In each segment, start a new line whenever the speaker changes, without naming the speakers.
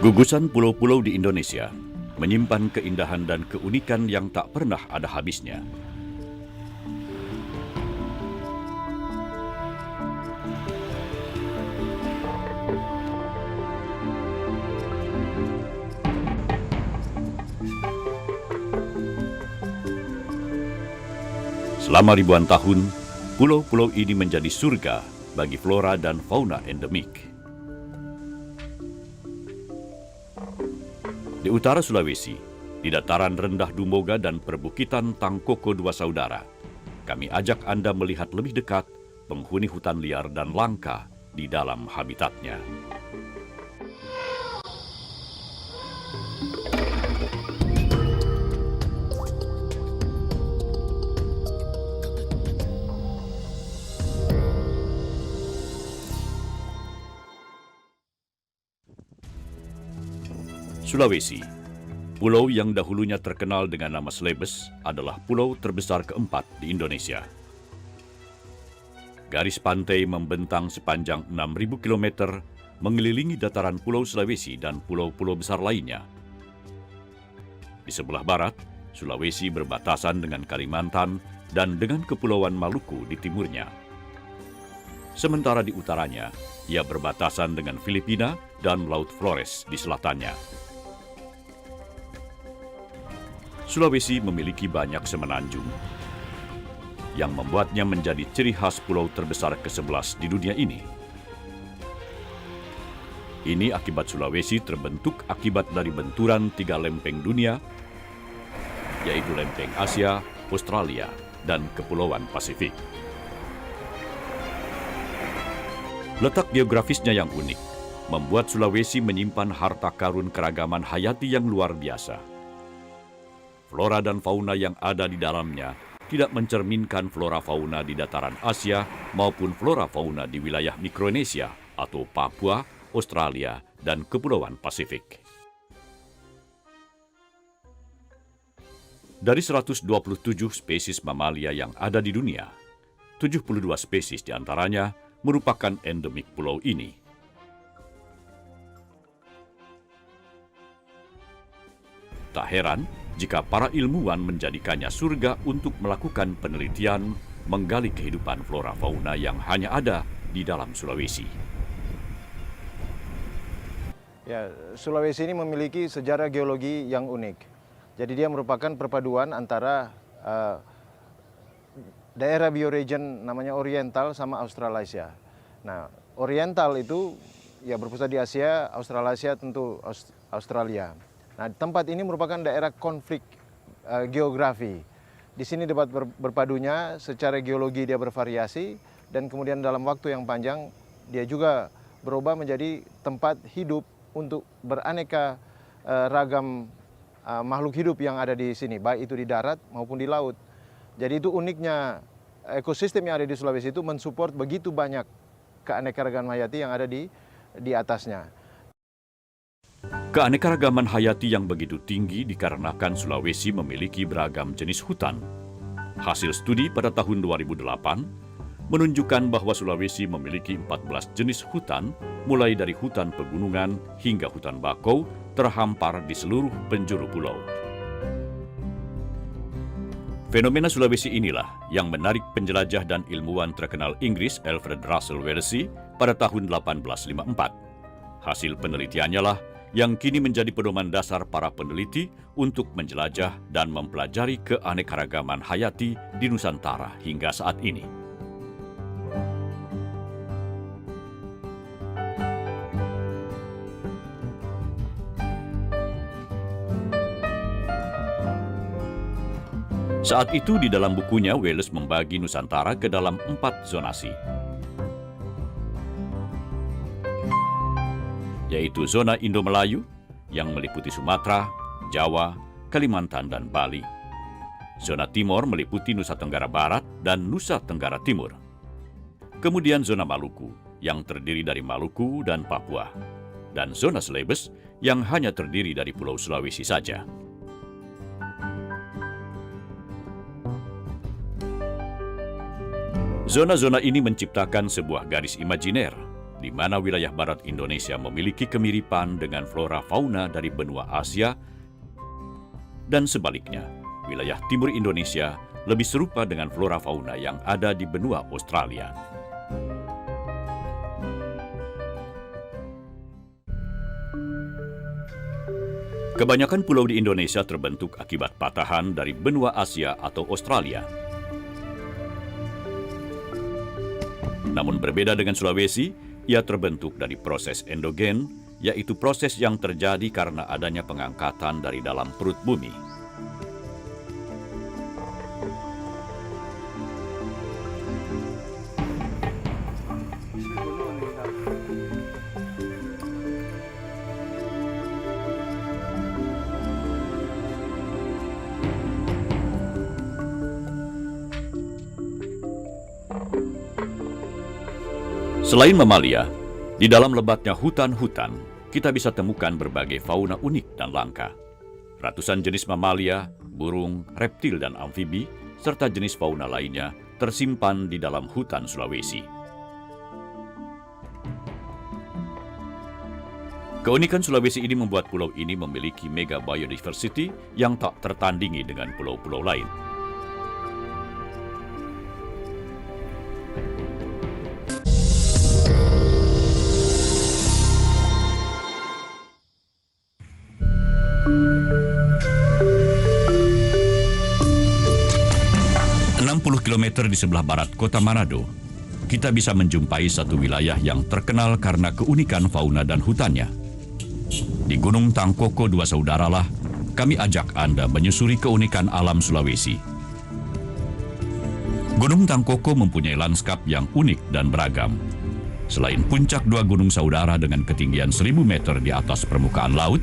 Gugusan pulau-pulau di Indonesia menyimpan keindahan dan keunikan yang tak pernah ada habisnya. Selama ribuan tahun, pulau-pulau ini menjadi surga bagi flora dan fauna endemik. Di utara Sulawesi, di dataran rendah Dumboga dan perbukitan Tangkoko Dua Saudara, kami ajak Anda melihat lebih dekat penghuni hutan liar dan langka di dalam habitatnya. Sulawesi, pulau yang dahulunya terkenal dengan nama Celebes, adalah pulau terbesar keempat di Indonesia. Garis pantai membentang sepanjang 6.000 km mengelilingi dataran Pulau Sulawesi dan pulau-pulau besar lainnya. Di sebelah barat, Sulawesi berbatasan dengan Kalimantan dan dengan Kepulauan Maluku di timurnya. Sementara di utaranya, ia berbatasan dengan Filipina dan Laut Flores di selatannya. Sulawesi memiliki banyak semenanjung yang membuatnya menjadi ciri khas pulau terbesar ke-11 di dunia ini. Ini akibat Sulawesi terbentuk akibat dari benturan 3 lempeng dunia, yaitu lempeng Asia, Australia, dan Kepulauan Pasifik. Letak geografisnya yang unik membuat Sulawesi menyimpan harta karun keragaman hayati yang luar biasa. Flora dan fauna yang ada di dalamnya tidak mencerminkan flora fauna di dataran Asia maupun flora fauna di wilayah Mikronesia atau Papua, Australia, dan Kepulauan Pasifik. Dari 127 spesies mamalia yang ada di dunia, 72 spesies diantaranya merupakan endemik pulau ini. Tak heran jika para ilmuwan menjadikannya surga untuk melakukan penelitian menggali kehidupan flora fauna yang hanya ada di dalam Sulawesi.
Ya, Sulawesi ini memiliki sejarah geologi yang unik. Jadi dia merupakan perpaduan antara daerah bioregion namanya Oriental sama Australasia. Nah, Oriental itu ya berpusat di Asia, Australasia tentu Australia. Nah, tempat ini merupakan daerah konflik geografi. Di sini dapat berpadunya secara geologi dia bervariasi dan kemudian dalam waktu yang panjang dia juga berubah menjadi tempat hidup untuk beraneka ragam makhluk hidup yang ada di sini, baik itu di darat maupun di laut. Jadi itu uniknya ekosistem yang ada di Sulawesi itu mensupport begitu banyak keanekaragaman hayati yang ada di atasnya.
Keanekaragaman hayati yang begitu tinggi dikarenakan Sulawesi memiliki beragam jenis hutan. Hasil studi pada tahun 2008 menunjukkan bahwa Sulawesi memiliki 14 jenis hutan, mulai dari hutan pegunungan hingga hutan bakau terhampar di seluruh penjuru pulau. Fenomena Sulawesi inilah yang menarik penjelajah dan ilmuwan terkenal Inggris Alfred Russel Wallace pada tahun 1854. Hasil penelitiannya lah yang kini menjadi pedoman dasar para peneliti untuk menjelajah dan mempelajari keanekaragaman hayati di Nusantara hingga saat ini. Saat itu di dalam bukunya, Wallace membagi Nusantara ke dalam 4 zonasi, yaitu zona Indo-Melayu yang meliputi Sumatera, Jawa, Kalimantan, dan Bali. Zona Timor meliputi Nusa Tenggara Barat dan Nusa Tenggara Timur. Kemudian zona Maluku yang terdiri dari Maluku dan Papua. Dan zona Celebes yang hanya terdiri dari Pulau Sulawesi saja. Zona-zona ini menciptakan sebuah garis imajiner di mana wilayah barat Indonesia memiliki kemiripan dengan flora fauna dari benua Asia, dan sebaliknya, wilayah timur Indonesia lebih serupa dengan flora fauna yang ada di benua Australia. Kebanyakan pulau di Indonesia terbentuk akibat patahan dari benua Asia atau Australia. Namun berbeda dengan Sulawesi, ia terbentuk dari proses endogen, yaitu proses yang terjadi karena adanya pengangkatan dari dalam perut bumi. Selain mamalia, di dalam lebatnya hutan-hutan, kita bisa temukan berbagai fauna unik dan langka. Ratusan jenis mamalia, burung, reptil, dan amfibi, serta jenis fauna lainnya tersimpan di dalam hutan Sulawesi. Keunikan Sulawesi ini membuat pulau ini memiliki mega biodiversity yang tak tertandingi dengan pulau-pulau lain. Kilometer di sebelah barat kota Manado, kita bisa menjumpai satu wilayah yang terkenal karena keunikan fauna dan hutannya. Di Gunung Tangkoko Dua Saudaralah, kami ajak Anda menyusuri keunikan alam Sulawesi. Gunung Tangkoko mempunyai lanskap yang unik dan beragam. Selain puncak dua gunung saudara dengan ketinggian 1000 meter di atas permukaan laut,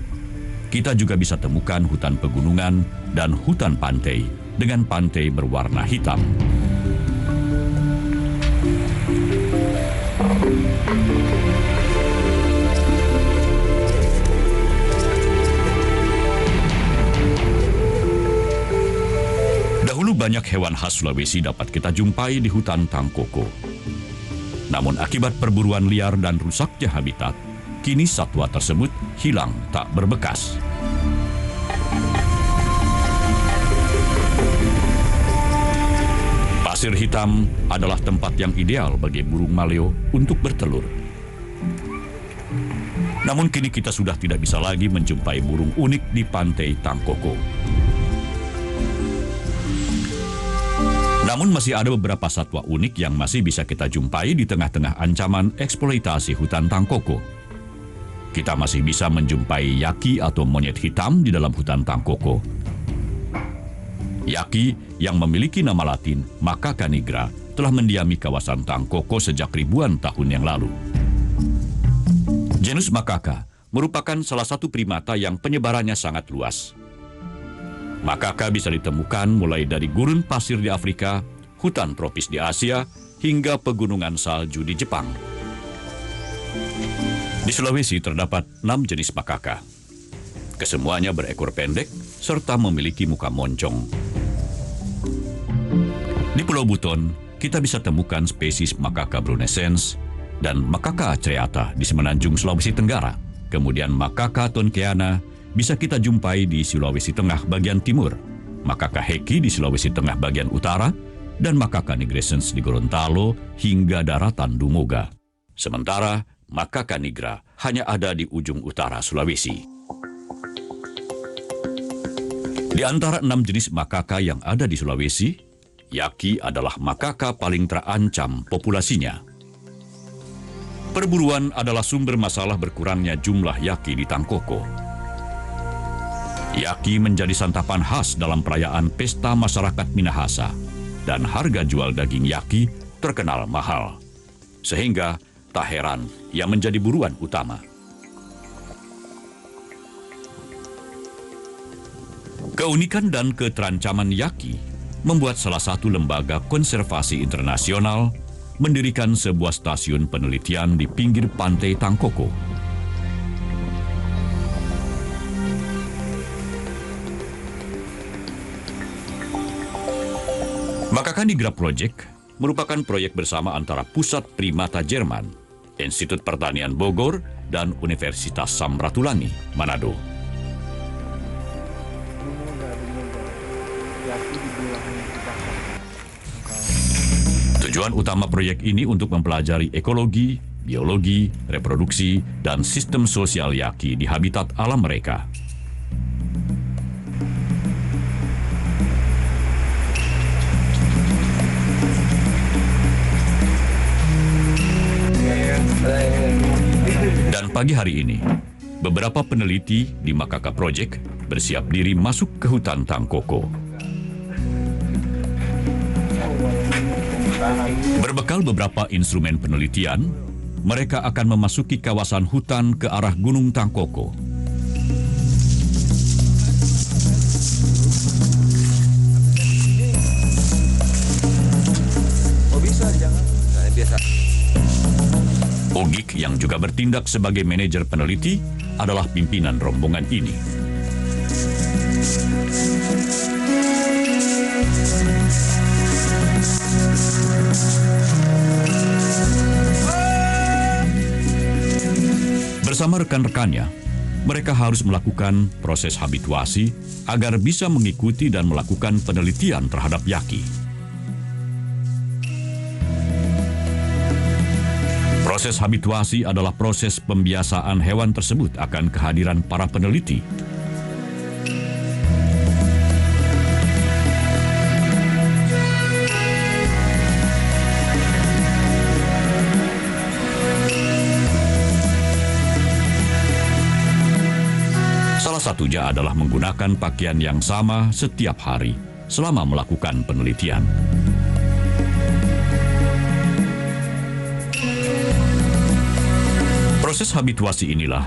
kita juga bisa temukan hutan pegunungan dan hutan pantai dengan pantai berwarna hitam. Dahulu banyak hewan khas Sulawesi dapat kita jumpai di hutan Tangkoko. Namun akibat perburuan liar dan rusaknya habitat, kini satwa tersebut hilang tak berbekas. Pasir hitam adalah tempat yang ideal bagi burung maleo untuk bertelur. Namun kini kita sudah tidak bisa lagi menjumpai burung unik di pantai Tangkoko. Namun masih ada beberapa satwa unik yang masih bisa kita jumpai di tengah-tengah ancaman eksploitasi hutan Tangkoko. Kita masih bisa menjumpai yaki atau monyet hitam di dalam hutan Tangkoko. Yaki yang memiliki nama latin Macaca nigra telah mendiami kawasan Tangkoko sejak ribuan tahun yang lalu. Genus Macaca merupakan salah satu primata yang penyebarannya sangat luas. Macaca bisa ditemukan mulai dari gurun pasir di Afrika, hutan tropis di Asia, hingga pegunungan salju di Jepang. Di Sulawesi terdapat 6 jenis macaca. Kesemuanya berekor pendek serta memiliki muka moncong. Di Pulau Buton, kita bisa temukan spesies Macaca brunescens dan Macaca acreata di Semenanjung Sulawesi Tenggara. Kemudian Macaca tonkeana bisa kita jumpai di Sulawesi Tengah bagian timur, Macaca heki di Sulawesi Tengah bagian utara, dan Macaca nigrescens di Gorontalo hingga daratan Dumoga. Sementara Macaca nigra hanya ada di ujung utara Sulawesi. Di antara 6 jenis macaca yang ada di Sulawesi, yaki adalah macaca paling terancam populasinya. Perburuan adalah sumber masalah berkurangnya jumlah yaki di Tangkoko. Yaki menjadi santapan khas dalam perayaan pesta masyarakat Minahasa, dan harga jual daging yaki terkenal mahal. Sehingga tak heran ia menjadi buruan utama. Keunikan dan keterancaman yaki membuat salah satu lembaga konservasi internasional mendirikan sebuah stasiun penelitian di pinggir pantai Tangkoko. Macaca nigra Project merupakan proyek bersama antara Pusat Primata Jerman, Institut Pertanian Bogor, dan Universitas Samratulangi, Manado. Tujuan utama proyek ini untuk mempelajari ekologi, biologi, reproduksi, dan sistem sosial yaki di habitat alam mereka. Dan pagi hari ini, beberapa peneliti di Makaka Project bersiap diri masuk ke hutan Tangkoko. Berbekal beberapa instrumen penelitian, mereka akan memasuki kawasan hutan ke arah Gunung Tangkoko. Ogik yang juga bertindak sebagai manajer peneliti adalah pimpinan rombongan ini. Bersama rekan-rekannya, mereka harus melakukan proses habituasi agar bisa mengikuti dan melakukan penelitian terhadap yaki. Proses habituasi adalah proses pembiasaan hewan tersebut akan kehadiran para peneliti. Salah satunya adalah menggunakan pakaian yang sama setiap hari selama melakukan penelitian. Proses habituasi inilah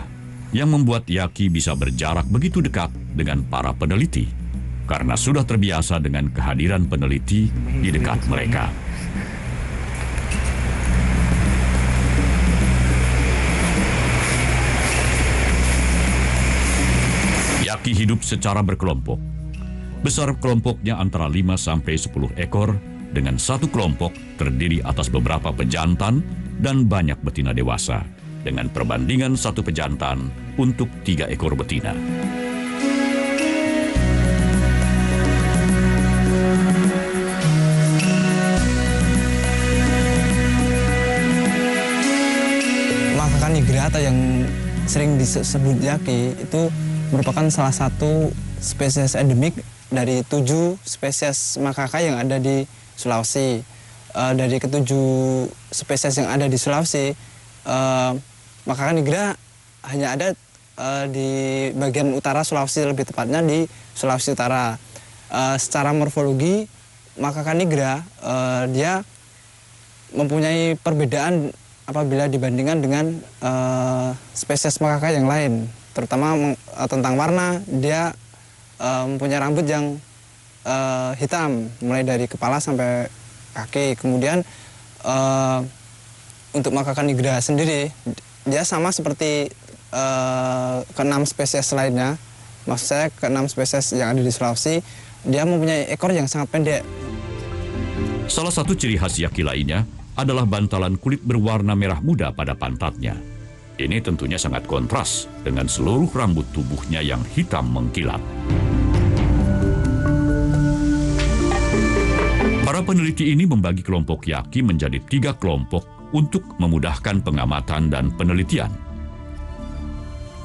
yang membuat yaki bisa berjarak begitu dekat dengan para peneliti karena sudah terbiasa dengan kehadiran peneliti di dekat mereka. Yaki hidup secara berkelompok. Besar kelompoknya antara 5 sampai 10 ekor dengan satu kelompok terdiri atas beberapa pejantan dan banyak betina dewasa, dengan perbandingan satu pejantan untuk 3 ekor betina.
Makaka nigra atau yang sering disebut yaki itu merupakan salah satu spesies endemik dari 7 spesies makaka yang ada di Sulawesi. Dari ke-7 spesies yang ada di Sulawesi, Makaka nigra hanya ada di bagian utara Sulawesi, lebih tepatnya di Sulawesi Utara. Secara morfologi, Makaka nigra dia mempunyai perbedaan apabila dibandingkan dengan spesies makaka yang lain. Terutama tentang warna, dia mempunyai rambut yang hitam, mulai dari kepala sampai kaki. Kemudian untuk Makaka nigra sendiri, dia sama seperti ke-6 spesies lainnya. Maksud saya ke-6 spesies yang ada di Sulawesi, dia mempunyai ekor yang sangat pendek.
Salah satu ciri khas yaki lainnya adalah bantalan kulit berwarna merah muda pada pantatnya. Ini tentunya sangat kontras dengan seluruh rambut tubuhnya yang hitam mengkilat. Para peneliti ini membagi kelompok yaki menjadi 3 kelompok untuk memudahkan pengamatan dan penelitian.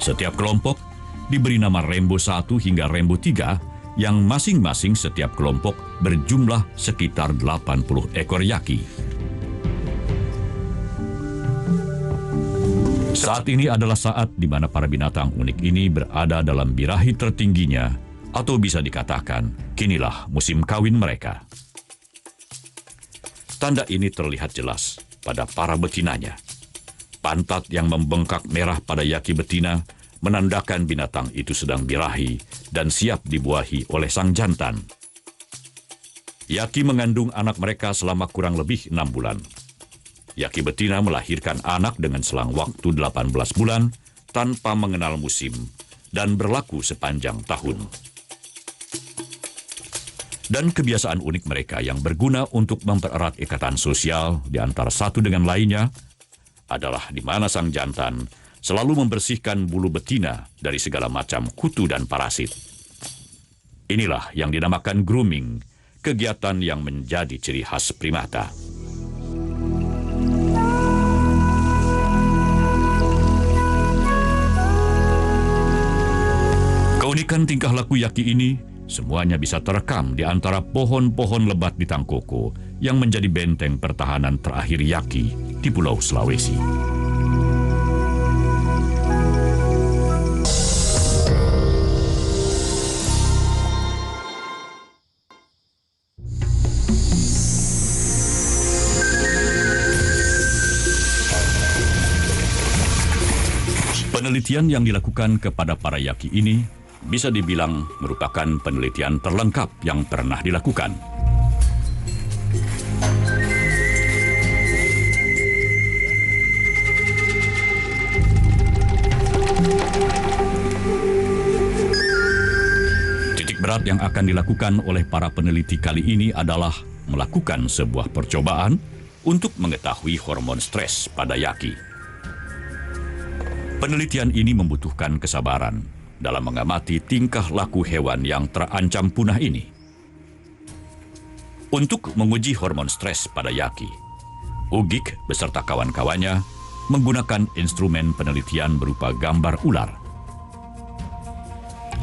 Setiap kelompok diberi nama Rembo 1 hingga Rembo 3 yang masing-masing setiap kelompok berjumlah sekitar 80 ekor yaki. Saat ini adalah saat di mana para binatang unik ini berada dalam birahi tertingginya, atau bisa dikatakan, kinilah musim kawin mereka. Tanda ini terlihat jelas pada para betinanya. Pantat yang membengkak merah pada yaki betina menandakan binatang itu sedang birahi dan siap dibuahi oleh sang jantan. Yaki mengandung anak mereka selama kurang lebih 6 bulan. Yaki betina melahirkan anak dengan selang waktu 18 bulan tanpa mengenal musim dan berlaku sepanjang tahun. Dan kebiasaan unik mereka yang berguna untuk mempererat ikatan sosial di antara satu dengan lainnya adalah di mana sang jantan selalu membersihkan bulu betina dari segala macam kutu dan parasit. Inilah yang dinamakan grooming, kegiatan yang menjadi ciri khas primata. Keunikan tingkah laku Yaki ini semuanya bisa terekam di antara pohon-pohon lebat di Tangkoko yang menjadi benteng pertahanan terakhir Yaki di Pulau Sulawesi. Penelitian yang dilakukan kepada para Yaki ini bisa dibilang merupakan penelitian terlengkap yang pernah dilakukan. Titik berat yang akan dilakukan oleh para peneliti kali ini adalah melakukan sebuah percobaan untuk mengetahui hormon stres pada Yaki. Penelitian ini membutuhkan kesabaran dalam mengamati tingkah laku hewan yang terancam punah ini. Untuk menguji hormon stres pada Yaki, Ugik beserta kawan-kawannya menggunakan instrumen penelitian berupa gambar ular.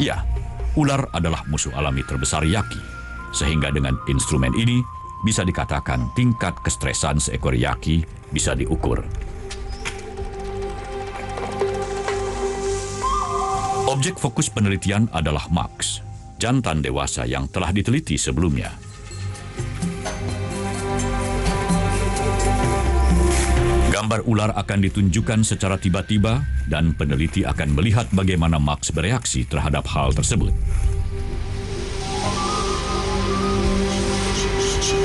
Ya, ular adalah musuh alami terbesar Yaki, sehingga dengan instrumen ini bisa dikatakan tingkat kestresan seekor Yaki bisa diukur. Objek fokus penelitian adalah Max, jantan dewasa yang telah diteliti sebelumnya. Gambar ular akan ditunjukkan secara tiba-tiba dan peneliti akan melihat bagaimana Max bereaksi terhadap hal tersebut.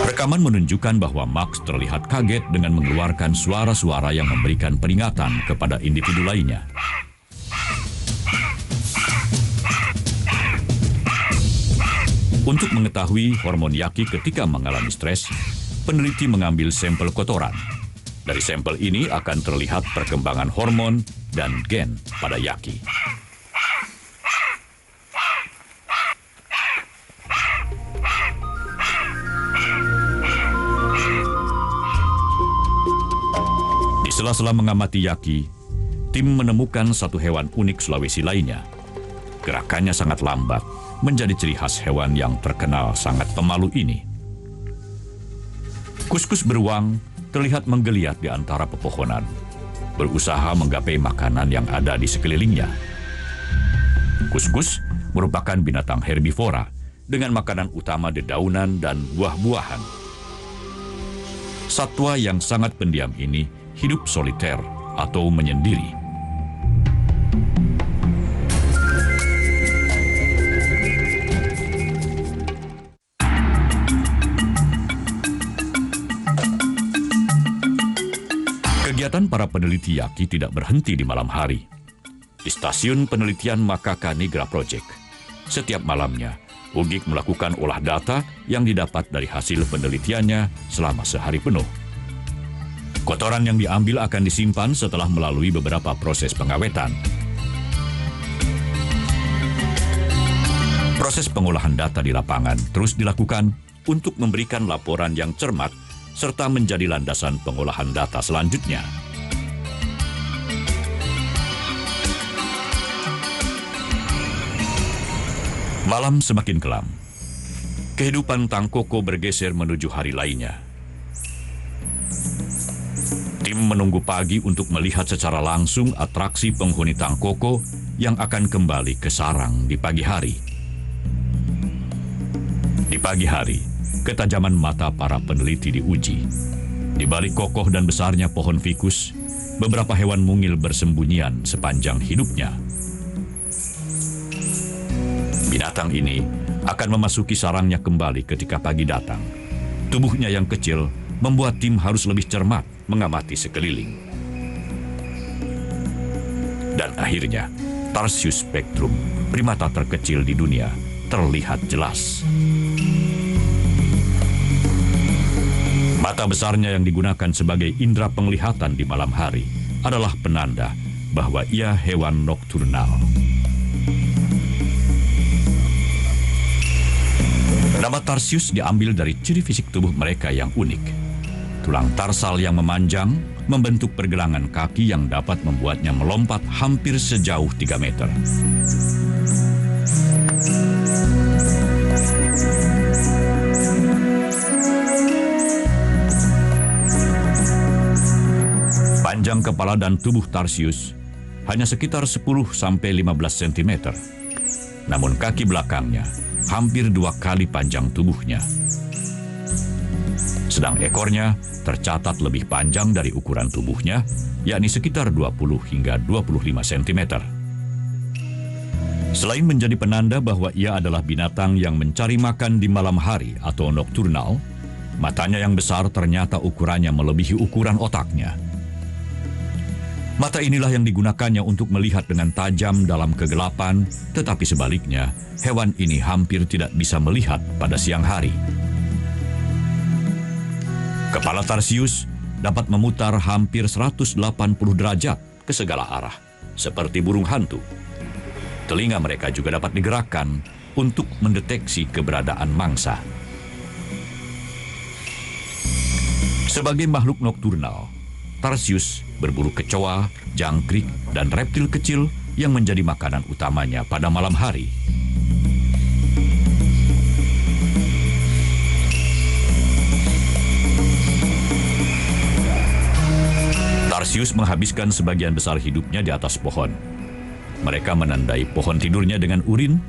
Rekaman menunjukkan bahwa Max terlihat kaget dengan mengeluarkan suara-suara yang memberikan peringatan kepada individu lainnya. Untuk mengetahui hormon Yaki ketika mengalami stres, peneliti mengambil sampel kotoran. Dari sampel ini akan terlihat perkembangan hormon dan gen pada Yaki. Di sela-sela mengamati Yaki, tim menemukan satu hewan unik Sulawesi lainnya. Gerakannya sangat lambat, menjadi ciri khas hewan yang terkenal sangat pemalu ini. Kuskus beruang terlihat menggeliat di antara pepohonan, berusaha menggapai makanan yang ada di sekelilingnya. Kuskus merupakan binatang herbivora dengan makanan utama dedaunan dan buah-buahan. Satwa yang sangat pendiam ini hidup soliter atau menyendiri. Kegiatan para peneliti Yaki tidak berhenti di malam hari. Di stasiun penelitian Makaka Nigra Project, setiap malamnya, Ugik melakukan olah data yang didapat dari hasil penelitiannya selama sehari penuh. Kotoran yang diambil akan disimpan setelah melalui beberapa proses pengawetan. Proses pengolahan data di lapangan terus dilakukan untuk memberikan laporan yang cermat serta menjadi landasan pengolahan data selanjutnya. Malam semakin kelam. Kehidupan Tangkoko bergeser menuju hari lainnya. Tim menunggu pagi untuk melihat secara langsung atraksi penghuni Tangkoko yang akan kembali ke sarang di pagi hari. Di pagi hari, ketajaman mata para peneliti diuji. Di balik kokoh dan besarnya pohon fikus, beberapa hewan mungil bersembunyian sepanjang hidupnya. Binatang ini akan memasuki sarangnya kembali ketika pagi datang. Tubuhnya yang kecil membuat tim harus lebih cermat mengamati sekeliling. Dan akhirnya, Tarsius spectrum, primata terkecil di dunia, terlihat jelas. Mata besarnya yang digunakan sebagai indera penglihatan di malam hari adalah penanda bahwa ia hewan nokturnal. Nama Tarsius diambil dari ciri fisik tubuh mereka yang unik. Tulang tarsal yang memanjang membentuk pergelangan kaki yang dapat membuatnya melompat hampir sejauh 3 meter. Panjang kepala dan tubuh Tarsius hanya sekitar 10-15 cm. Namun kaki belakangnya hampir 2 kali panjang tubuhnya. Sedang ekornya tercatat lebih panjang dari ukuran tubuhnya, yakni sekitar 20 hingga 25 cm. Selain menjadi penanda bahwa ia adalah binatang yang mencari makan di malam hari atau nokturnal, matanya yang besar ternyata ukurannya melebihi ukuran otaknya. Mata inilah yang digunakannya untuk melihat dengan tajam dalam kegelapan, tetapi sebaliknya, hewan ini hampir tidak bisa melihat pada siang hari. Kepala Tarsius dapat memutar hampir 180 derajat ke segala arah, seperti burung hantu. Telinga mereka juga dapat digerakkan untuk mendeteksi keberadaan mangsa. Sebagai makhluk nokturnal, Tarsius berburu kecoa, jangkrik, dan reptil kecil yang menjadi makanan utamanya pada malam hari. Tarsius menghabiskan sebagian besar hidupnya di atas pohon. Mereka menandai pohon tidurnya dengan urin.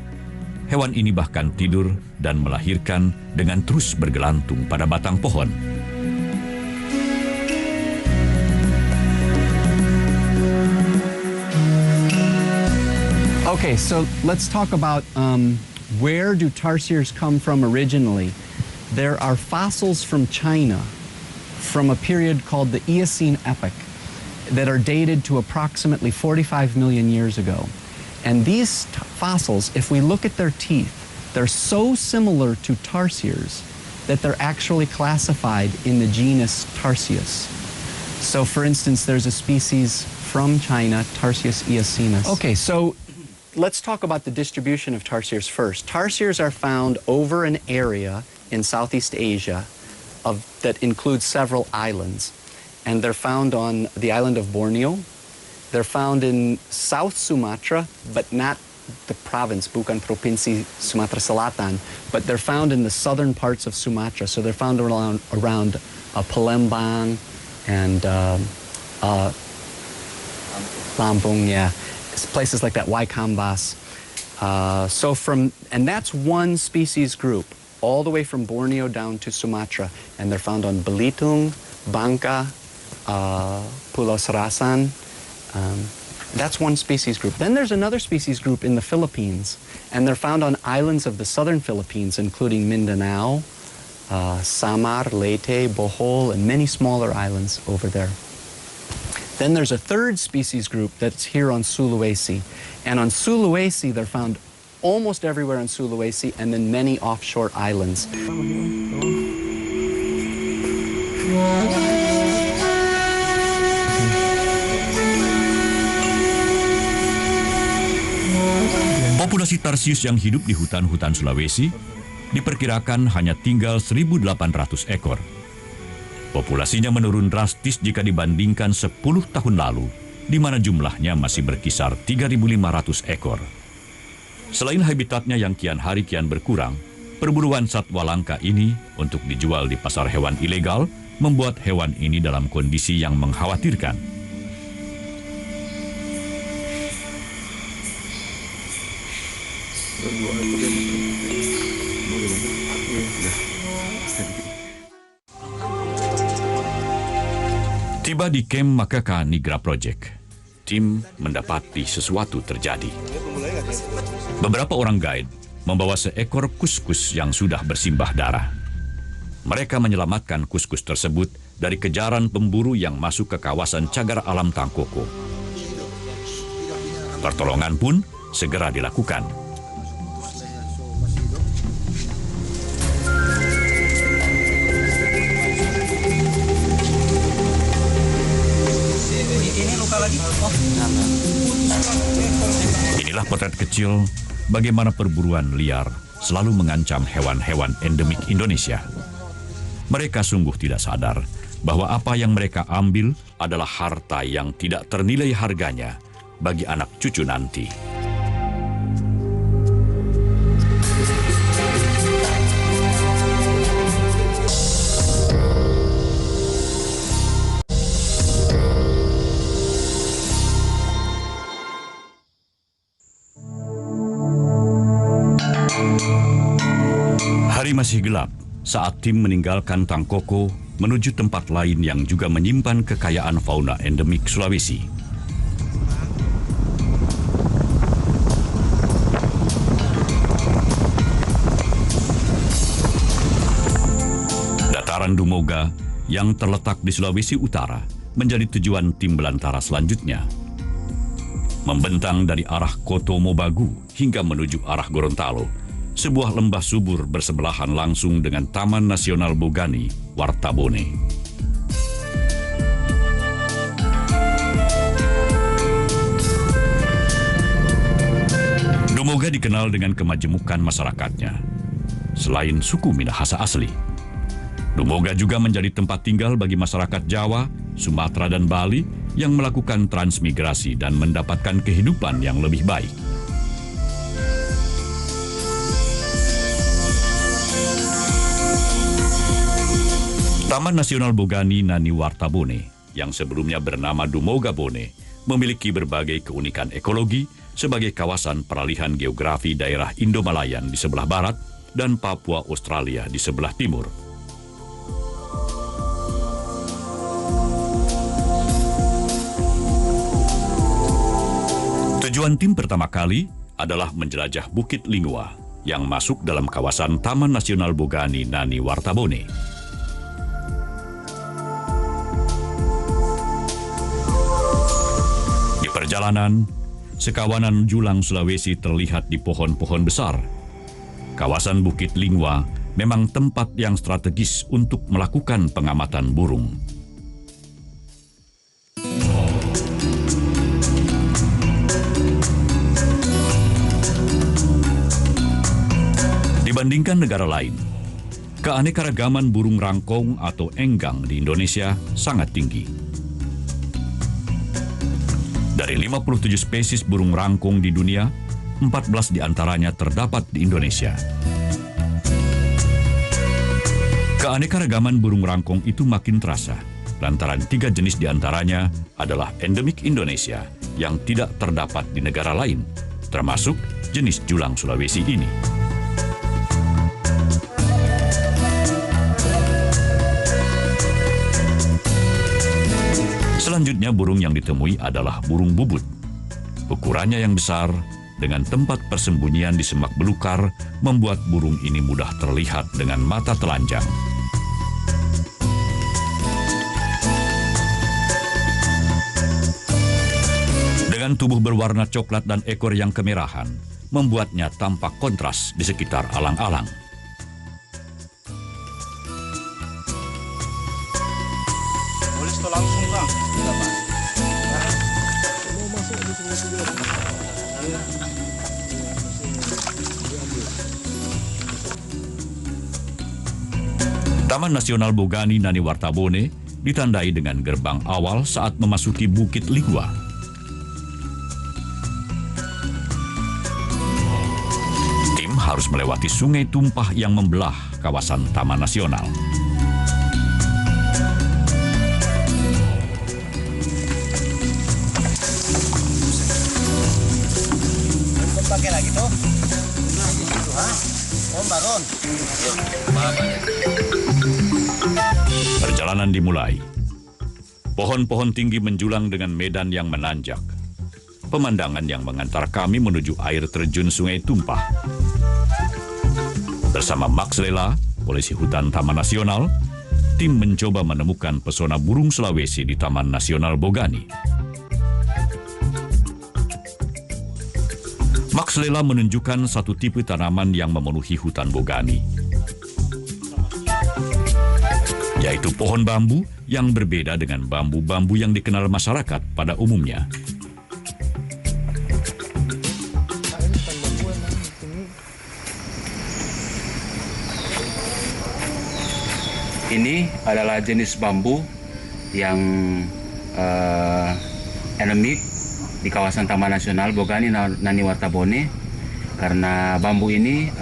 Hewan ini bahkan tidur dan melahirkan dengan terus bergelantung pada batang pohon.
Okay, so let's talk about where do tarsiers come from originally. There are fossils from China from a period called the Eocene epoch that are dated to approximately 45 million years ago. And these fossils, if we look at their teeth, they're so similar to tarsiers that they're actually classified in the genus Tarsius. So for instance, there's a species from China, Tarsius eocinus. Okay, so let's talk about the distribution of tarsiers first. Tarsiers are found over an area in Southeast Asia that includes several islands. And they're found on the island of Borneo. They're found in South Sumatra, but not the province, bukan provinsi Sumatera Selatan, but they're found in the southern parts of Sumatra. So they're found around Palembang and Lampung, yeah. Places like that, Waikambas. And that's one species group, all the way from Borneo down to Sumatra. And they're found on Belitung, Bangka, Pulau Serasan. That's one species group. Then there's another species group in the Philippines. And they're found on islands of the southern Philippines, including Mindanao, Samar, Leyte, Bohol, and many smaller islands over there. Then there's a third species group that's here on Sulawesi. And on Sulawesi, they're found almost everywhere on Sulawesi and then many offshore islands.
Populasi Tarsius yang hidup di hutan-hutan Sulawesi diperkirakan hanya tinggal 1.800 ekor. Populasinya menurun drastis jika dibandingkan 10 tahun lalu, di mana jumlahnya masih berkisar 3.500 ekor. Selain habitatnya yang kian hari kian berkurang, perburuan satwa langka ini untuk dijual di pasar hewan ilegal membuat hewan ini dalam kondisi yang mengkhawatirkan. Tiba di Camp Makaka Nigra Project, tim mendapati sesuatu terjadi. Beberapa orang guide membawa seekor kuskus yang sudah bersimbah darah. Mereka menyelamatkan kuskus tersebut dari kejaran pemburu yang masuk ke kawasan cagar alam Tangkoko. Pertolongan pun segera dilakukan. Inilah potret kecil bagaimana perburuan liar selalu mengancam hewan-hewan endemik Indonesia. Mereka sungguh tidak sadar bahwa apa yang mereka ambil adalah harta yang tidak ternilai harganya bagi anak cucu nanti. Hari masih gelap saat tim meninggalkan Tangkoko menuju tempat lain yang juga menyimpan kekayaan fauna endemik Sulawesi. Dataran Dumoga yang terletak di Sulawesi Utara menjadi tujuan tim belantara selanjutnya. Membentang dari arah Koto Mobagu hingga menuju arah Gorontalo, sebuah lembah subur bersebelahan langsung dengan Taman Nasional Bogani, Wartabone. Dumoga dikenal dengan kemajemukan masyarakatnya. Selain suku Minahasa asli, Dumoga juga menjadi tempat tinggal bagi masyarakat Jawa, Sumatera, dan Bali yang melakukan transmigrasi dan mendapatkan kehidupan yang lebih baik. Taman Nasional Bogani Nani Wartabone yang sebelumnya bernama Dumoga Bone memiliki berbagai keunikan ekologi sebagai kawasan peralihan geografi daerah Indomalayan di sebelah barat dan Papua Australia di sebelah timur. Tujuan tim pertama kali adalah menjelajah Bukit Lingua yang masuk dalam kawasan Taman Nasional Bogani Nani Wartabone. Perjalanan, sekawanan julang Sulawesi terlihat di pohon-pohon besar. Kawasan Bukit Lingua memang tempat yang strategis untuk melakukan pengamatan burung. Dibandingkan negara lain, keanekaragaman burung rangkong atau enggang di Indonesia sangat tinggi. Dari 57 spesies burung rangkong di dunia, 14 diantaranya terdapat di Indonesia. Keanekaragaman burung rangkong itu makin terasa, lantaran 3 jenis diantaranya adalah endemik Indonesia yang tidak terdapat di negara lain, termasuk jenis julang Sulawesi ini. Selanjutnya burung yang ditemui adalah burung bubut. Ukurannya yang besar dengan tempat persembunyian di semak belukar membuat burung ini mudah terlihat dengan mata telanjang. Dengan tubuh berwarna coklat dan ekor yang kemerahan, membuatnya tampak kontras di sekitar alang-alang.
Langsung bang.
Taman Nasional Bogani Nani Wartabone ditandai dengan gerbang awal saat memasuki Bukit Lingua. Tim harus melewati sungai tumpah yang membelah kawasan Taman Nasional.
Pakai lagi tuh. Om Baron.
Perjalanan dimulai. Pohon-pohon tinggi menjulang dengan medan yang menanjak. Pemandangan yang mengantar kami menuju air terjun Sungai Tumpah. Bersama Max Lela, polisi hutan Taman Nasional, tim mencoba menemukan pesona burung Sulawesi di Taman Nasional Bogani. Max Lela menunjukkan satu tipe tanaman yang memenuhi hutan Bogani, yaitu pohon bambu yang berbeda dengan bambu-bambu yang dikenal masyarakat pada umumnya.
Ini adalah jenis bambu yang endemik di kawasan Taman Nasional Bogani Nani Wartabone, karena bambu ini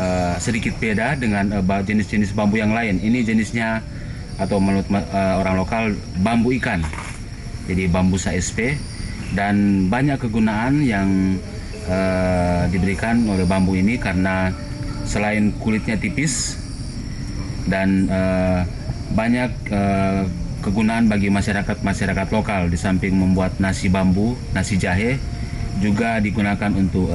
sedikit beda dengan jenis-jenis bambu yang lain. Ini jenisnya atau menurut orang lokal bambu ikan, jadi bambusa sp, dan banyak kegunaan yang diberikan oleh bambu ini karena selain kulitnya tipis dan banyak kegunaan bagi masyarakat lokal. Di samping membuat nasi bambu, nasi jahe, juga digunakan untuk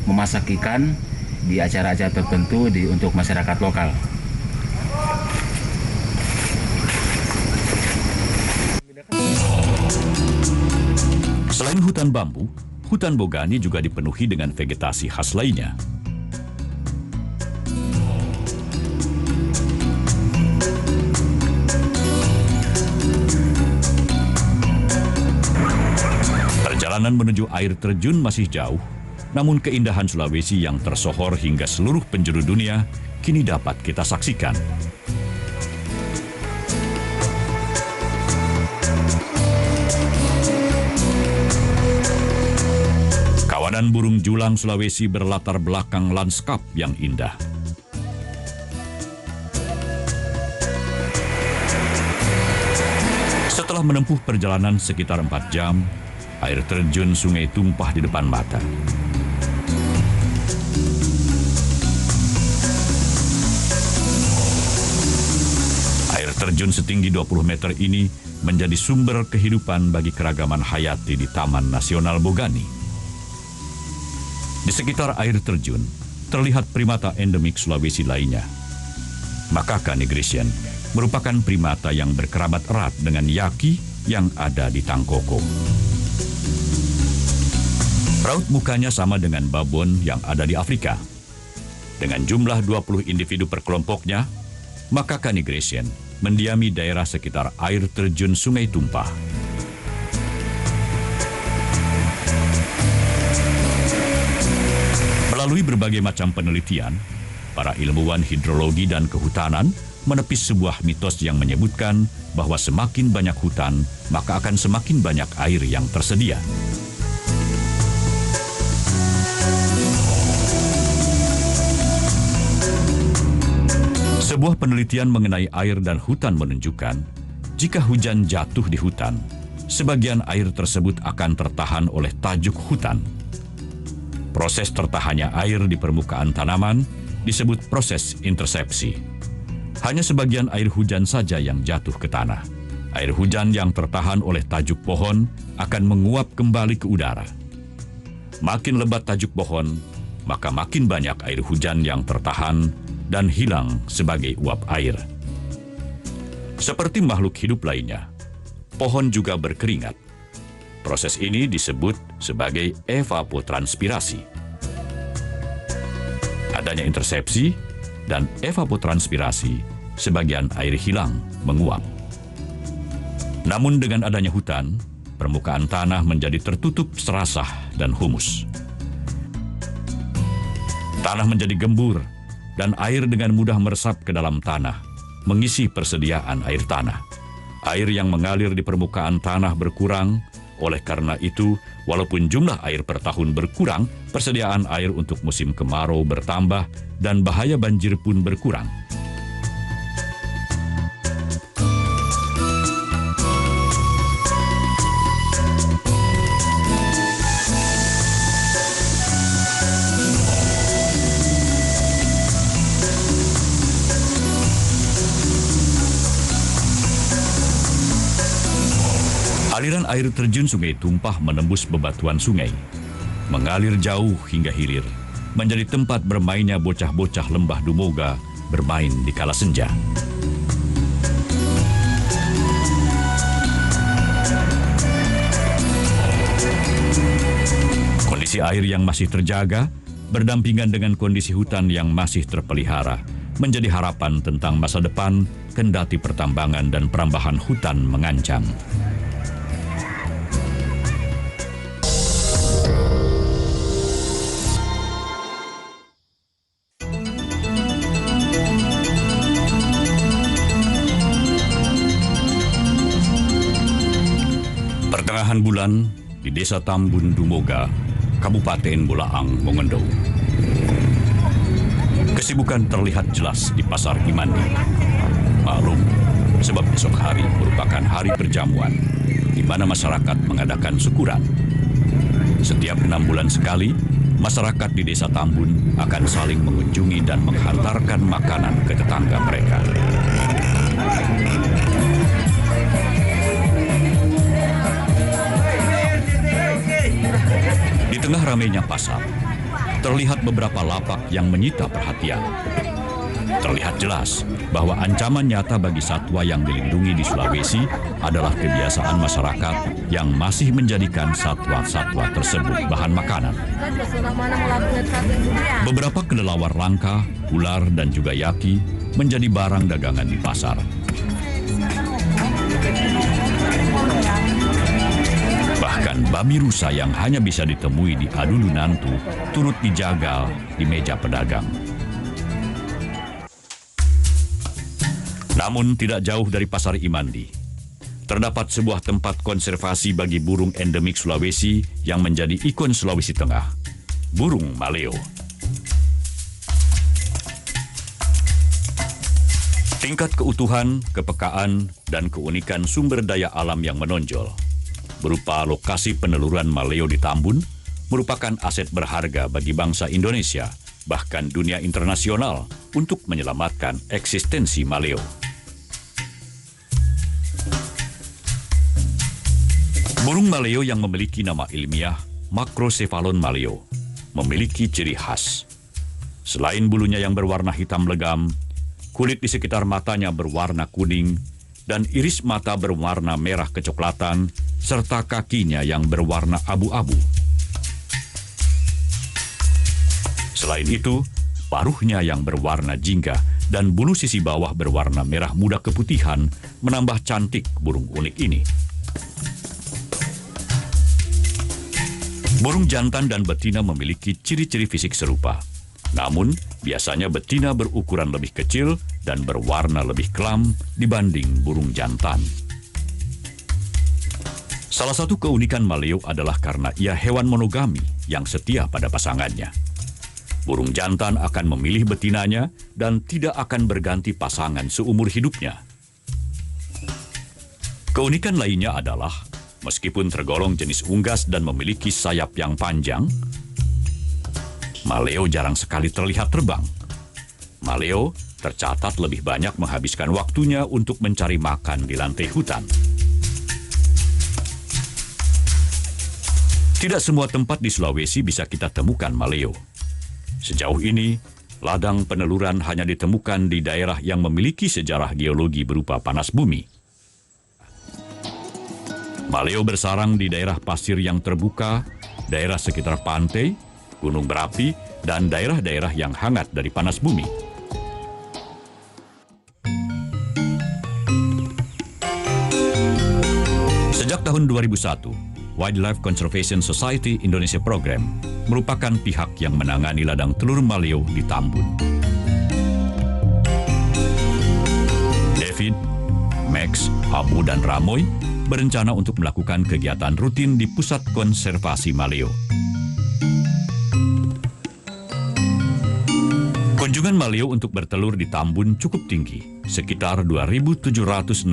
memasak ikan di acara-acara tertentu untuk masyarakat lokal.
Selain hutan bambu, hutan Bogani juga dipenuhi dengan vegetasi khas lainnya. Perjalanan menuju air terjun masih jauh, namun keindahan Sulawesi yang tersohor hingga seluruh penjuru dunia kini dapat kita saksikan. Kawanan burung julang Sulawesi berlatar belakang lanskap yang indah. Setelah menempuh perjalanan sekitar 4 jam, air terjun Sungai Tumpah di depan mata. Air terjun setinggi 20 meter ini menjadi sumber kehidupan bagi keragaman hayati di Taman Nasional Bogani. Di sekitar air terjun, terlihat primata endemik Sulawesi lainnya. Macaca nigrition merupakan primata yang berkerabat erat dengan yaki yang ada di Tangkoko. Raut mukanya sama dengan babon yang ada di Afrika. Dengan jumlah 20 individu per kelompoknya, Macaca nigrition mendiami daerah sekitar air terjun Sungai Tumpah. Melalui berbagai macam penelitian, para ilmuwan hidrologi dan kehutanan menepis sebuah mitos yang menyebutkan bahwa semakin banyak hutan, maka akan semakin banyak air yang tersedia. Sebuah penelitian mengenai air dan hutan menunjukkan, jika hujan jatuh di hutan, sebagian air tersebut akan tertahan oleh tajuk hutan. Proses tertahannya air di permukaan tanaman disebut proses intersepsi. Hanya sebagian air hujan saja yang jatuh ke tanah. Air hujan yang tertahan oleh tajuk pohon akan menguap kembali ke udara. Makin lebat tajuk pohon, maka makin banyak air hujan yang tertahan dan hilang sebagai uap air. Seperti makhluk hidup lainnya, pohon juga berkeringat. Proses ini disebut sebagai evapotranspirasi. Adanya intersepsi dan evapotranspirasi, sebagian air hilang, menguap. Namun dengan adanya hutan, permukaan tanah menjadi tertutup serasah dan humus. Tanah menjadi gembur dan air dengan mudah meresap ke dalam tanah, mengisi persediaan air tanah. Air yang mengalir di permukaan tanah berkurang. Oleh karena itu, walaupun jumlah air per tahun berkurang, persediaan air untuk musim kemarau bertambah dan bahaya banjir pun berkurang. Aliran air terjun Sungai Tumpah menembus bebatuan sungai, mengalir jauh hingga hilir, menjadi tempat bermainnya bocah-bocah lembah Dumoga bermain di kala senja. Kondisi air yang masih terjaga, berdampingan dengan kondisi hutan yang masih terpelihara, menjadi harapan tentang masa depan kendati pertambangan dan perambahan hutan mengancam. Pertengahan bulan di Desa Tambun Dumoga, Kabupaten Bolaang, Mongondo. Kesibukan terlihat jelas di Pasar Imandi. Maklum, sebab esok hari merupakan hari perjamuan di mana masyarakat mengadakan syukuran. Setiap 6 bulan sekali, masyarakat di Desa Tambun akan saling mengunjungi dan menghantarkan makanan ke tetangga mereka. Di tengah ramainya pasar, terlihat beberapa lapak yang menyita perhatian. Terlihat jelas bahwa ancaman nyata bagi satwa yang dilindungi di Sulawesi adalah kebiasaan masyarakat yang masih menjadikan satwa-satwa tersebut bahan makanan. Beberapa kelelawar langka, ular, dan juga yaki menjadi barang dagangan di pasar. Bahkan babi rusa yang hanya bisa ditemui di Adulunantu turut dijagal di meja pedagang. Namun tidak jauh dari Pasar Imandi, terdapat sebuah tempat konservasi bagi burung endemik Sulawesi yang menjadi ikon Sulawesi Tengah, burung maleo. Tingkat keutuhan, kepekaan, dan keunikan sumber daya alam yang menonjol, berupa lokasi peneluran maleo di Tambun, merupakan aset berharga bagi bangsa Indonesia, bahkan dunia internasional, untuk menyelamatkan eksistensi maleo. Burung maleo yang memiliki nama ilmiah Macrocephalon maleo memiliki ciri khas. Selain bulunya yang berwarna hitam legam, kulit di sekitar matanya berwarna kuning, dan iris mata berwarna merah kecoklatan, serta kakinya yang berwarna abu-abu. Selain itu, paruhnya yang berwarna jingga dan bulu sisi bawah berwarna merah muda keputihan menambah cantik burung unik ini. Burung jantan dan betina memiliki ciri-ciri fisik serupa. Namun, biasanya betina berukuran lebih kecil dan berwarna lebih kelam dibanding burung jantan. Salah satu keunikan maleo adalah karena ia hewan monogami yang setia pada pasangannya. Burung jantan akan memilih betinanya dan tidak akan berganti pasangan seumur hidupnya. Keunikan lainnya adalah, meskipun tergolong jenis unggas dan memiliki sayap yang panjang, maleo jarang sekali terlihat terbang. Maleo tercatat lebih banyak menghabiskan waktunya untuk mencari makan di lantai hutan. Tidak semua tempat di Sulawesi bisa kita temukan maleo. Sejauh ini, ladang peneluran hanya ditemukan di daerah yang memiliki sejarah geologi berupa panas bumi. Maleo bersarang di daerah pasir yang terbuka, daerah sekitar pantai, gunung berapi, dan daerah-daerah yang hangat dari panas bumi. Sejak tahun 2001, Wildlife Conservation Society Indonesia Program merupakan pihak yang menangani ladang telur maleo di Tambun. David, Max, Abu, dan Ramoy berencana untuk melakukan kegiatan rutin di Pusat Konservasi Maleo. Kunjungan maleo untuk bertelur di Tambun cukup tinggi. Sekitar 2.769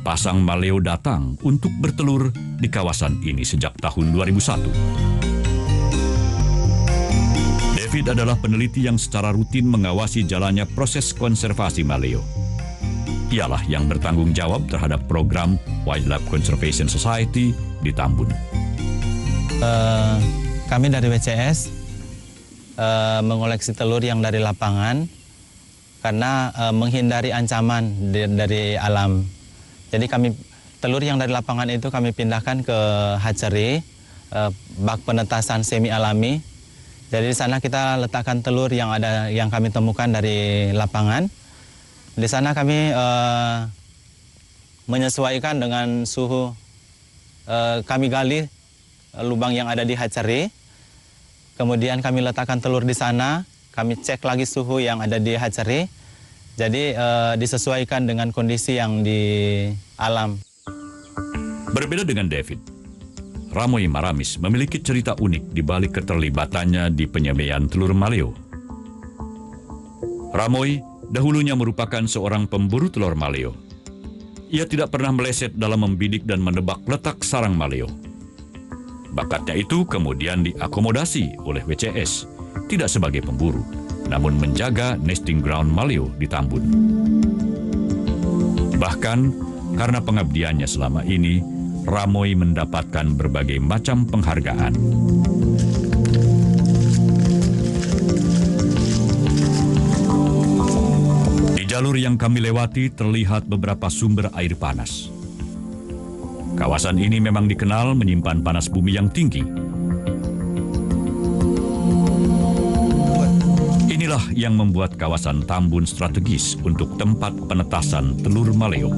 pasang maleo datang untuk bertelur di kawasan ini sejak tahun 2001. David adalah peneliti yang secara rutin mengawasi jalannya proses konservasi maleo. Ialah yang bertanggung jawab terhadap program Wildlife Conservation Society di Tambun.
Kami dari WCS mengoleksi telur yang dari lapangan karena menghindari ancaman dari alam. Jadi telur yang dari lapangan itu kami pindahkan ke hatchery, bak penetasan semi alami. Jadi di sana kita letakkan telur yang kami temukan dari lapangan. Di sana kami menyesuaikan dengan suhu. Kami gali lubang yang ada di hatchery. Kemudian kami letakkan telur di sana. Kami cek lagi suhu yang ada di hatchery. Jadi disesuaikan dengan kondisi yang di alam.
Berbeda dengan David, Ramoy Maramis memiliki cerita unik di balik keterlibatannya di penyembelihan telur maleo. Ramoy dahulunya merupakan seorang pemburu telur maleo. Ia tidak pernah meleset dalam membidik dan menebak letak sarang maleo. Bakatnya itu kemudian diakomodasi oleh WCS, tidak sebagai pemburu, namun menjaga nesting ground maleo di Tambun. Bahkan, karena pengabdiannya selama ini, Ramoy mendapatkan berbagai macam penghargaan. Di jalur yang kami lewati terlihat beberapa sumber air panas. Kawasan ini memang dikenal menyimpan panas bumi yang tinggi. Inilah yang membuat kawasan Tambun strategis untuk tempat penetasan telur maleo.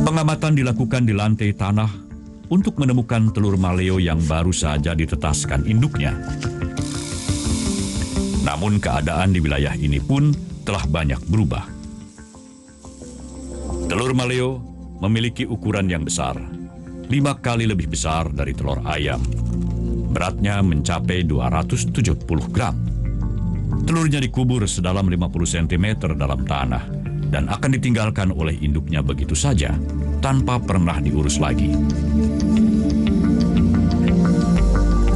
Pengamatan dilakukan di lantai tanah untuk menemukan telur maleo yang baru saja ditetaskan induknya. Namun keadaan di wilayah ini pun telah banyak berubah. Telur maleo memiliki ukuran yang besar, 5 kali lebih besar dari telur ayam. Beratnya mencapai 270 gram. Telurnya dikubur sedalam 50 cm dalam tanah dan akan ditinggalkan oleh induknya begitu saja, tanpa pernah diurus lagi.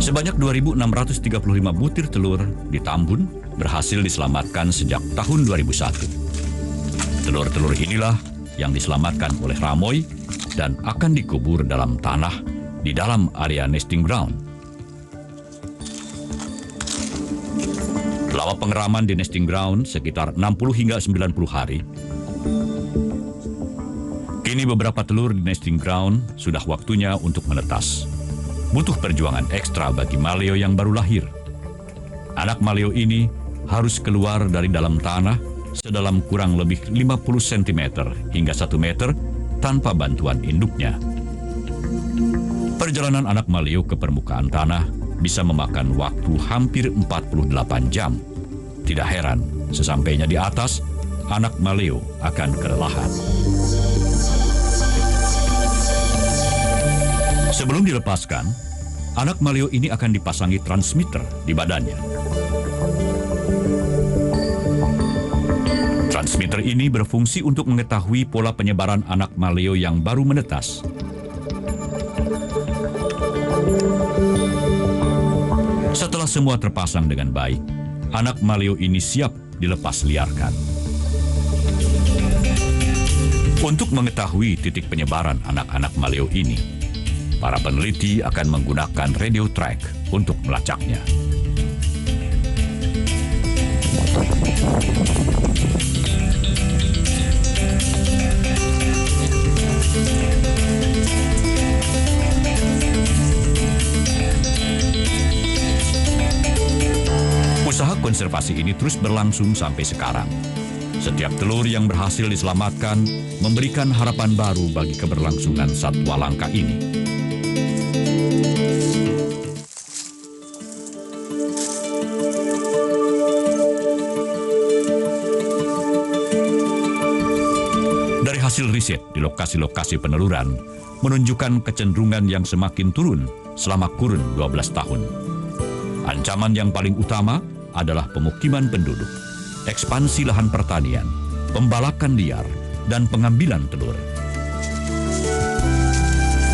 Sebanyak 2.635 butir telur di Tambun berhasil diselamatkan sejak tahun 2001. Telur-telur inilah yang diselamatkan oleh Ramoy dan akan dikubur dalam tanah di dalam area nesting ground. Selama pengeraman di nesting ground sekitar 60 hingga 90 hari, kini beberapa telur di nesting ground sudah waktunya untuk menetas. Butuh perjuangan ekstra bagi maleo yang baru lahir. Anak maleo ini harus keluar dari dalam tanah sedalam kurang lebih 50 cm hingga 1 meter tanpa bantuan induknya. Perjalanan anak maleo ke permukaan tanah bisa memakan waktu hampir 48 jam. Tidak heran, sesampainya di atas, anak maleo akan kelelahan. Sebelum dilepaskan, anak maleo ini akan dipasangi transmitter di badannya. Transmitter ini berfungsi untuk mengetahui pola penyebaran anak maleo yang baru menetas. Setelah semua terpasang dengan baik, anak maleo ini siap dilepas liarkan. Untuk mengetahui titik penyebaran anak-anak maleo ini, para peneliti akan menggunakan radio track untuk melacaknya. Usaha konservasi ini terus berlangsung sampai sekarang. Setiap telur yang berhasil diselamatkan memberikan harapan baru bagi keberlangsungan satwa langka ini. Dari hasil riset di lokasi-lokasi peneluran menunjukkan kecenderungan yang semakin turun selama kurun 12 tahun. Ancaman yang paling utama adalah pemukiman penduduk, ekspansi lahan pertanian, pembalakan liar, dan pengambilan telur.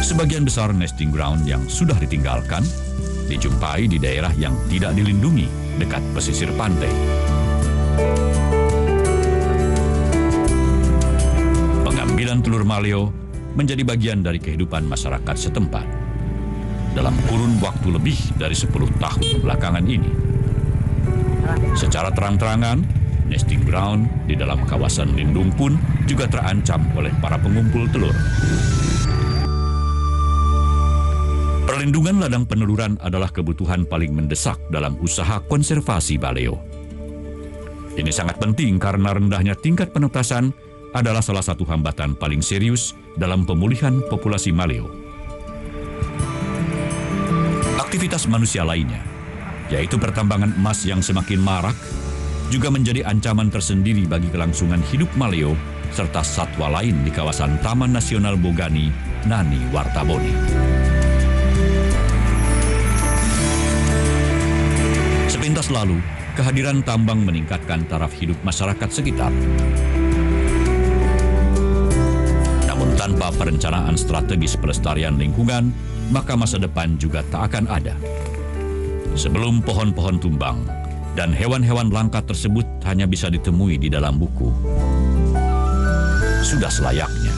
Sebagian besar nesting ground yang sudah ditinggalkan dijumpai di daerah yang tidak dilindungi dekat pesisir pantai. Pengambilan telur maleo menjadi bagian dari kehidupan masyarakat setempat. Dalam kurun waktu lebih dari 10 tahun belakangan ini, secara terang-terangan, nesting ground di dalam kawasan lindung pun juga terancam oleh para pengumpul telur. Perlindungan ladang peneluran adalah kebutuhan paling mendesak dalam usaha konservasi maleo. Ini sangat penting karena rendahnya tingkat penetasan adalah salah satu hambatan paling serius dalam pemulihan populasi maleo. Aktivitas manusia lainnya, yaitu pertambangan emas yang semakin marak, juga menjadi ancaman tersendiri bagi kelangsungan hidup maleo serta satwa lain di kawasan Taman Nasional Bogani, Nani Wartabone. Sepintas lalu, kehadiran tambang meningkatkan taraf hidup masyarakat sekitar. Namun tanpa perencanaan strategis pelestarian lingkungan, maka masa depan juga tak akan ada. Sebelum pohon-pohon tumbang dan hewan-hewan langka tersebut hanya bisa ditemui di dalam buku, sudah selayaknya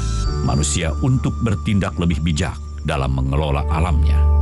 manusia untuk bertindak lebih bijak dalam mengelola alamnya.